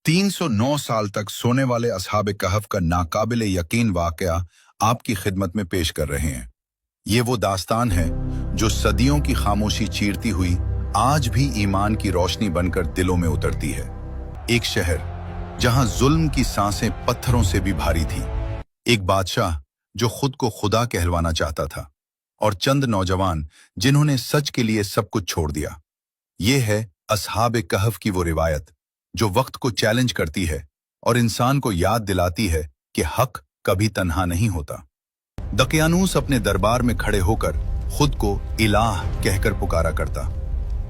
309 साल तक सोने वाले असहाब कहफ का नाकाबिल यकीन वाकया आपकी खिदमत में पेश कर रहे हैं। ये वो दास्तान है जो सदियों की खामोशी चीरती हुई आज भी ईमान की रोशनी बनकर दिलों में उतरती है। एक शहर जहां जुल्म की सांसें पत्थरों से भी भारी थी, एक बादशाह जो खुद को खुदा कहलवाना चाहता था, और चंद नौजवान जिन्होंने सच के लिए सब कुछ छोड़ दिया। ये है असहाब कहफ की वो रिवायत जो वक्त को चैलेंज करती है और इंसान को याद दिलाती है कि हक कभी तन्हा नहीं होता। दकियानूस अपने दरबार में खड़े होकर खुद को इलाह कहकर पुकारा करता।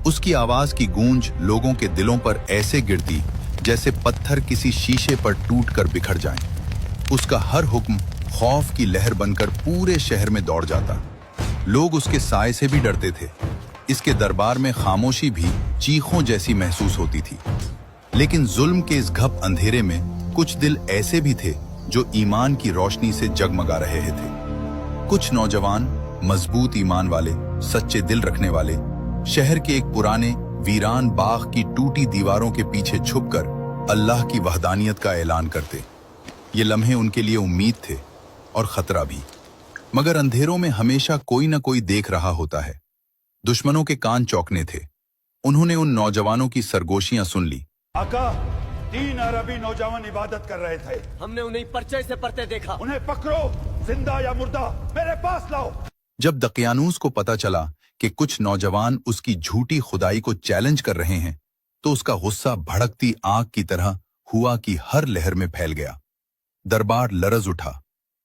उसकी आवाज की गूंज लोगों के दिलों पर ऐसे गिरती जैसे पत्थर किसी शीशे पर टूटकर बिखर जाएं। उसका हर हुक्म खौफ की लहर बनकर पूरे शहर में दौड़ जाता। लोग उसके साए से भी डरते थे। इसके दरबार में खामोशी भी चीखों जैसी महसूस होती थी। लेकिन जुल्म के इस घप अंधेरे में कुछ दिल ऐसे भी थे जो ईमान की रोशनी से जगमगा रहे थे। कुछ नौजवान मजबूत ईमान वाले, सच्चे दिल रखने वाले, शहर के एक पुराने वीरान बाग की टूटी दीवारों के पीछे छुपकर अल्लाह की वहदानियत का ऐलान करते। ये लम्हे उनके लिए उम्मीद थे और खतरा भी, मगर अंधेरों में हमेशा कोई न कोई देख रहा होता है। दुश्मनों के कान चौंकने थे। उन्होंने उन नौजवानों की सरगोशियां सुन ली। आका, 3 अरबी नौजवान इबादत कर रहे थे। हमने उन्हें पर्चे से पढ़ते देखा। उन्हें पकड़ो, जिंदा या मुर्दा, मेरे पास लाओ। जब दकियानूस को पता चला कि कुछ नौजवान उसकी झूठी खुदाई को चैलेंज कर रहे हैं, तो उसका गुस्सा भड़कती आग की तरह हुआ की हर लहर में फैल गया। दरबार लरज उठा।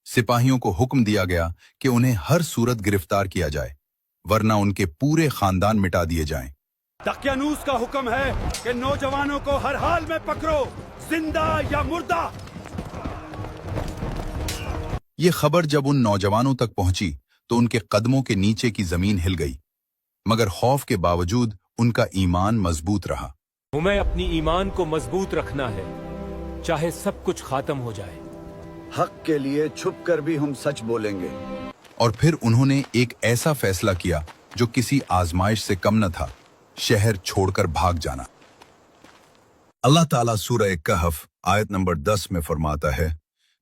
सिपाहियों को हुक्म दिया गया कि उन्हें हर सूरत गिरफ्तार किया जाए, वरना उनके पूरे खानदान मिटा दिए जाएं। दकियानूस का हुक्म है कि नौजवानों को हर हाल में पकड़ो, जिंदा या मुर्दा। ये खबर जब उन नौजवानों तक पहुंची तो उनके कदमों के नीचे की जमीन हिल गई, मगर खौफ के बावजूद उनका ईमान मजबूत रहा। हमें अपनी ईमान को मजबूत रखना है, चाहे सब कुछ खत्म हो जाए। हक के लिए छुप कर भी हम सच बोलेंगे। और फिर उन्होंने एक ऐसा फैसला किया जो किसी आजमाइश से कम न था, शहर छोड़कर भाग जाना। अल्लाह ताला सूरह कहफ आयत नंबर 10 में फरमाता है,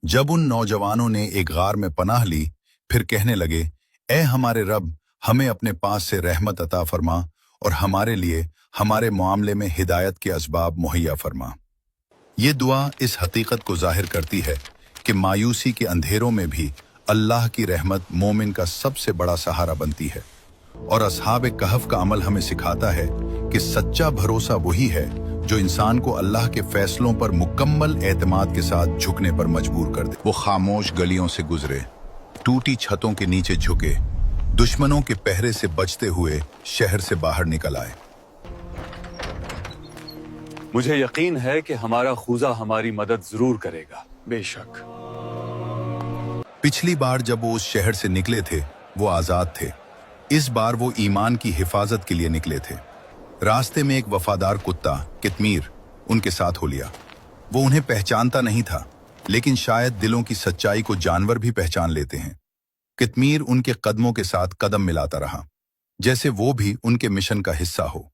जब उन नौजवानों ने एक गार में पनाह ली, फिर कहने लगे, ए हमारे रब, हमें अपने पास से रहमत अता फरमा और हमारे लिए हमारे मामले में हिदायत के असबाब मुहैया फरमा। ये दुआ इस हकीकत को जाहिर करती है कि मायूसी के अंधेरों में भी अल्लाह की रहमत मोमिन का सबसे बड़ा सहारा बनती है। और असहाब कहफ का अमल हमें सिखाता है कि सच्चा भरोसा वही है जो इंसान को अल्लाह के फैसलों पर मुकम्मल एतमाद के साथ झुकने पर मजबूर कर दे। वो खामोश गलियों से गुजरे, टूटी छतों के नीचे झुके, दुश्मनों के पहरे से बचते हुए शहर से बाहर निकल आए। मुझे यकीन है कि हमारा खुदा हमारी मदद जरूर करेगा। बेशक। पिछली बार जब वो उस शहर से निकले थे वो आजाद थे। इस बार वो ईमान की हिफाजत के लिए निकले थे। रास्ते में एक वफादार कुत्ता कितमीर उनके साथ हो लिया। वो उन्हें पहचानता नहीं था, लेकिन शायद दिलों की सच्चाई को जानवर भी पहचान लेते हैं। कितमीर उनके कदमों के साथ कदम मिलाता रहा, जैसे वो भी उनके मिशन का हिस्सा हो।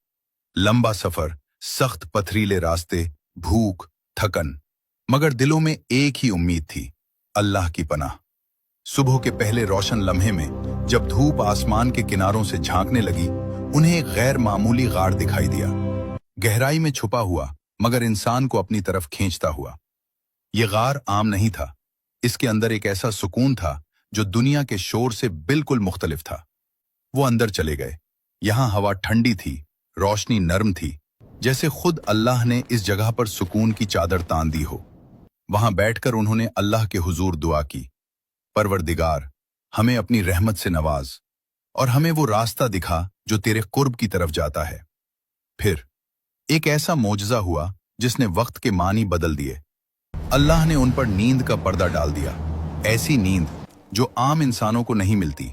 लंबा सफर, सख्त पथरीले रास्ते, भूख, थकन, मगर दिलों में एक ही उम्मीद थी, अल्लाह की पनाह। सुबह के पहले रोशन लम्हे में जब धूप आसमान के किनारों से झांकने लगी, उन्हें एक गैर मामूली गार दिखाई दिया, गहराई में छुपा हुआ मगर इंसान को अपनी तरफ खींचता हुआ। यह गार आम नहीं था। इसके अंदर एक ऐसा सुकून था जो दुनिया के शोर से बिल्कुल मुख्तलिफ था। वो अंदर चले गए। यहां हवा ठंडी थी, रोशनी नर्म थी, जैसे खुद अल्लाह ने इस जगह पर सुकून की चादर तान दी हो। वहां बैठकर उन्होंने अल्लाह के हुजूर दुआ की, परवरदिगार, हमें अपनी रहमत से नवाज और हमें वो रास्ता दिखा जो तेरे कुर्ब की तरफ जाता है। फिर एक ऐसा मौजज़ा हुआ जिसने वक्त के मानी बदल दिए। अल्लाह ने उन पर नींद का पर्दा डाल दिया, ऐसी नींद जो आम इंसानों को नहीं मिलती,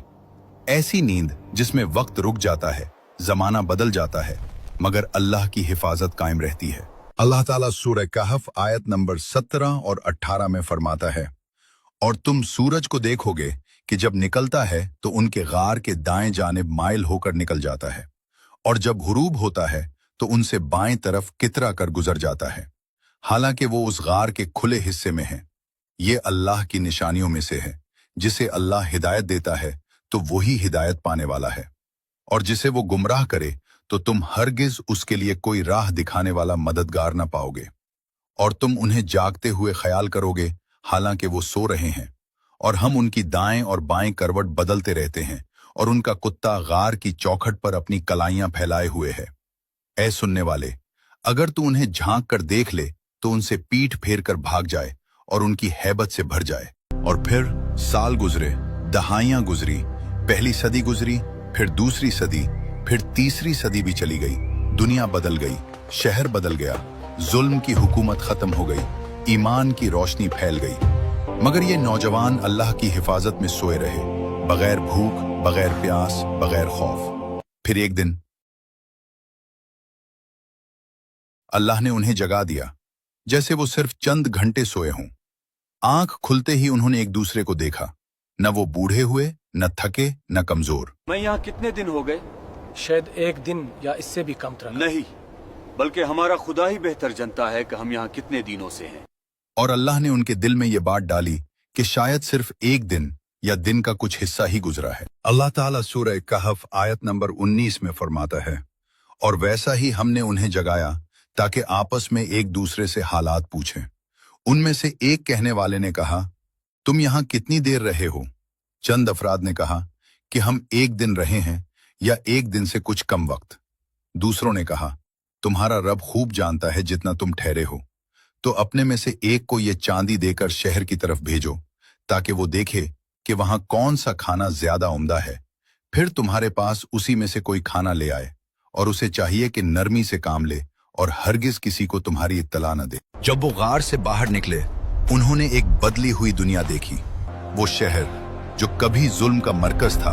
ऐसी नींद जिसमें वक्त रुक जाता है, जमाना बदल जाता है, मगर अल्लाह की हिफाजत कायम रहती है। अल्लाह ताला सूरह कहफ आयत नंबर 17 और 18 में फरमाता है, और तुम सूरज को देखोगे कि जब निकलता है तो उनके गार के दाएं जानिब माइल होकर निकल जाता है, और जब गुरूब होता है तो उनसे बाएं तरफ कितरा कर गुजर जाता है। हालांकि वो उस गार के खुले हिस्से में है। ये अल्लाह की निशानियों में से है। जिसे अल्लाह हिदायत देता है तो वही हिदायत पाने वाला है, और जिसे वो गुमराह करे तो तुम हरगिज उसके लिए कोई राह दिखाने वाला मददगार न पाओगे। और तुम उन्हें जागते हुए ख्याल करोगे हालांकि वो सो रहे हैं, और हम उनकी दाएं और बाएं करवट बदलते रहते हैं, और उनका कुत्ता गार की चौखट पर अपनी कलाइयां फैलाए हुए है। ऐ सुनने वाले, अगर तू उन्हें झांक कर देख ले तो उनसे पीठ फेर कर भाग जाए और उनकी हैबत से भर जाए। और फिर साल गुजरे, दहाइयां गुजरी, पहली सदी गुजरी, फिर दूसरी सदी, फिर तीसरी सदी भी चली गई। दुनिया बदल गई, शहर बदल गया, जुल्म की हुकूमत खत्म हो गई, ईमान की रोशनी फैल गई। मगर ये नौजवान अल्लाह की हिफाजत में सोए रहे, बगैर भूख, बगैर प्यास, बगैर खौफ। फिर एक दिन अल्लाह ने उन्हें जगा दिया, जैसे वो सिर्फ चंद घंटे सोए हों। आंख खुलते ही उन्होंने एक दूसरे को देखा। न वो बूढ़े हुए, न थके, न कमजोर। मैं यहाँ कितने दिन हो गए? शायद एक दिन या इससे भी कम तरह। नहीं, बल्कि हमारा खुदा ही बेहतर जानता है कि हम यहाँ कितने दिनों से हैं। और अल्लाह ने उनके दिल में ये बात डाली कि शायद सिर्फ एक दिन या दिन का कुछ हिस्सा ही गुजरा है। अल्लाह ताला सूरह कहफ आयत नंबर 19 में फरमाता है, और वैसा ही हमने उन्हें जगाया ताकि आपस में एक दूसरे से हालात पूछें। उनमें से एक कहने वाले ने कहा, तुम यहाँ कितनी देर रहे हो? चंद अफराद ने कहा कि हम एक दिन रहे हैं या एक दिन से कुछ कम वक्त। दूसरों ने कहा, तुम्हारा रब खूब जानता है जितना तुम ठहरे हो, तो अपने में से एक को ये चांदी देकर शहर की तरफ भेजो ताकि वो देखे कि वहां कौन सा खाना ज्यादा उम्दा है, फिर तुम्हारे पास उसी में से कोई खाना ले आए, और उसे चाहिए कि नरमी से काम ले और हरगिज किसी को तुम्हारी इत्तला न दे। जब वो गार से बाहर निकले, उन्होंने एक बदली हुई दुनिया देखी। वो शहर जो कभी जुल्म का मरकज था,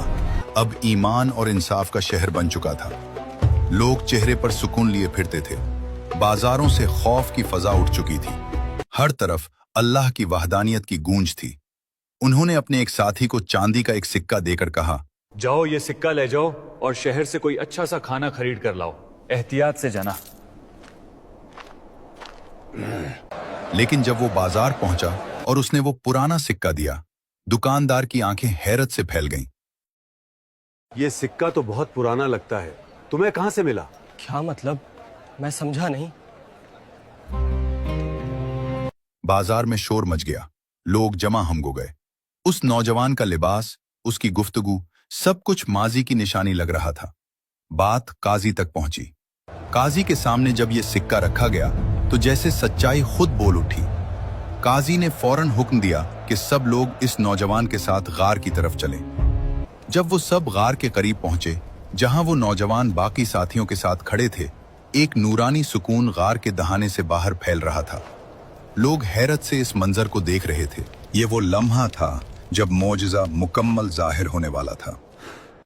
अब ईमान और इंसाफ का शहर बन चुका था। लोग चेहरे पर सुकून लिए फिरते थे, बाजारों से खौफ की फजा उठ चुकी थी, हर तरफ अल्लाह की वहदानियत की गूंज थी। उन्होंने अपने एक साथी को चांदी का एक सिक्का देकर कहा, जाओ ये सिक्का ले जाओ और शहर से कोई अच्छा सा खाना खरीद कर लाओ, एहतियात से जाना। लेकिन जब वो बाजार पहुंचा और उसने वो पुराना सिक्का दिया, दुकानदार की आंखें हैरत से फैल गईं। ये सिक्का तो बहुत पुराना लगता है, तुम्हें कहां से मिला? क्या मतलब? मैं समझा नहीं। बाजार में शोर मच गया, लोग जमा हम हो गए। उस नौजवान का लिबास, उसकी गुफ्तगू, सब कुछ माजी की निशानी लग रहा था। बात काजी तक पहुंची। काजी के सामने जब ये सिक्का रखा गया तो जैसे सच्चाई खुद बोल उठी। काजी ने फौरन हुक्म दिया कि सब लोग इस नौजवान के साथ गार की तरफ चलें। जब वो सब गार के करीब पहुंचे, जहां वो नौजवान बाकी साथियों के साथ खड़े थे, एक नूरानी सुकून गार के दहाने से बाहर फैल रहा था। लोग हैरत से इस मंजर को देख रहे थे। ये वो लम्हा था जब मौजज़ा मुकम्मल जाहिर होने वाला था।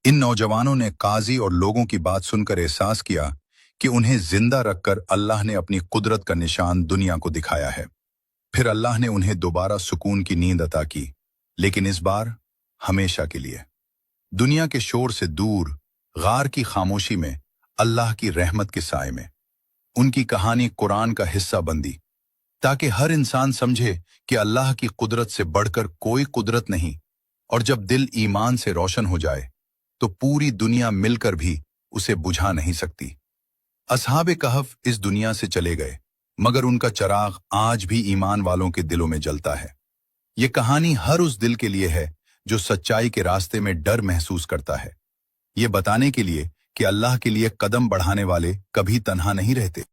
इन नौजवानों ने काजी और लोगों की बात सुनकर एहसास किया कि उन्हें जिंदा रखकर अल्लाह ने अपनी कुदरत का निशान दुनिया को दिखाया है। फिर अल्लाह ने उन्हें दोबारा सुकून की नींद अता की, लेकिन इस बार हमेशा के लिए। दुनिया के शोर से दूर, गार की खामोशी में, अल्लाह की रहमत के साए में। उनकी कहानी कुरान का हिस्सा बंदी, ताकि हर इंसान समझे कि अल्लाह की कुदरत से बढ़कर कोई कुदरत नहीं, और जब दिल ईमान से रोशन हो जाए तो पूरी दुनिया मिलकर भी उसे बुझा नहीं सकती। असहाबे कहफ इस दुनिया से चले गए, मगर उनका चराग आज भी ईमान वालों के दिलों में जलता है। ये कहानी हर उस दिल के लिए है जो सच्चाई के रास्ते में डर महसूस करता है। ये बताने के लिए कि अल्लाह के लिए कदम बढ़ाने वाले कभी तन्हा नहीं रहते।